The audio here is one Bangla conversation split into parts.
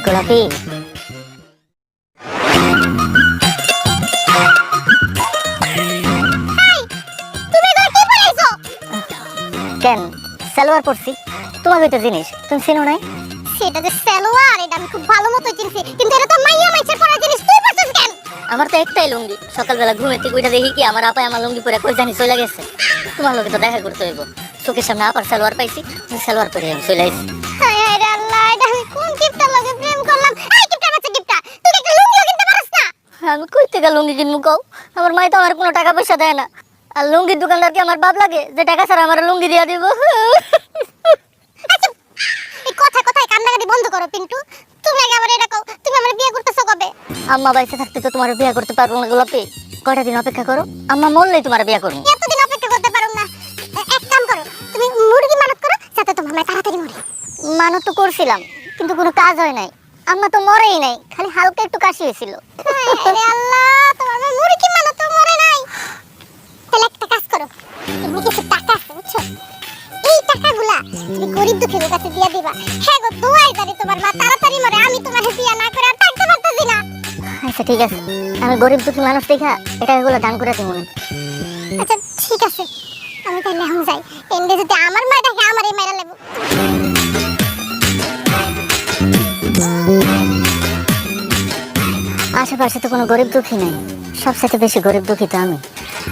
গোলাপি কেন সালোয়ার পরছি তোমার হইতে জিনিস তুমি চিনো নাই? সেটা যে সালোয়ার এটা আমি খুব ভালো মতো চিনছি, কিন্তু এটা তো মাইয়া মাইছের পরা জিনিস, তুই পরছিস কেন? আমার তো একটাই লুঙ্গি, সকালবেলা ঘুমের থেকে উঠে দেখি কি আমার আপায় আমার লুঙ্গি পরে কই জানি চলে গেছে। তোমার লোকে তো দেখা করতে হইব, চোখের সামনে আপার সালোয়ার পাইছি, সালোয়ার পরে আমি চলে আসছি। হায় হায় রে আল্লাহ, এটা আমি কোন কিপটার লগে প্রেম করলাম? এই কিপটার বাচ্চা কিপটা, তুই একটা লুঙ্গিও কিনতে পারিস না? আমি কই থেকে লুঙ্গি কিনবো কও? আমার মাই তো আমার কোনো টাকা পয়সা দেয় না, আর লুঙ্গির দোকানদার কি আমার বাপ লাগে যে টাকা ছাড়া আমার লুঙ্গি দিয়া দিব? আচ্ছা, এই কথা কথায় কান্নাকাটি বন্ধ করো পিন্টু। তুমি আগে আমার এটা কও, তুমি আমার বিয়ে করতেছো কবে? আম্মা বাইসে থাকতে তো তোমার বিয়ে করতে পারবো না গোলাপি, কয়টা দিন অপেক্ষা করো, আম্মা মরলেই তোমার বিয়ে করবো। এতদিন অপেক্ষা করতে পারো না, এক কাম করো, তুমি মুরগি মানত করো যাতে তোমার মা তাড়াতাড়ি মরে। মানত তো করছিলাম কিন্তু কোনো কাজ হয় নাই, আম্মা তো মরেই নাই, খালি হালকা একটু কাশি হয়েছিল। হায় হায় রে আল্লাহ, তোমার মা মুরগি মানত তো মরে নাই। তাহলে একটা কাজ করো, তুমি কিছু টাকা আছে বুঝছো, এই টাকাগুলা তুমি গরিব দুঃখীদের কাছে দিয়ে দিবা। হ্যাঁ গো, দোয়াই জানি তোমার মা তাড়াতাড়ি মরে, আমি তোমার বিয়ে না করে আর থাকতে পারতেছি না। আচ্ছা ঠিক আছে, আমি গরিব দুঃখী মানুষ দেখা এটা এগুলো দান করে দিব। আচ্ছা ঠিক আছে, আমি তাহলে এখন যাই, এন্ডে যদি আমার মাটাকে আমারই মেরা লেবো। আশেপাশে তো কোনো গরিব দুঃখী নাই, সবচেয়ে বেশি গরিব দুঃখী তো আমি।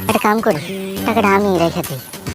একটা কাম করি, টাকাটা আমি রেখে দিই।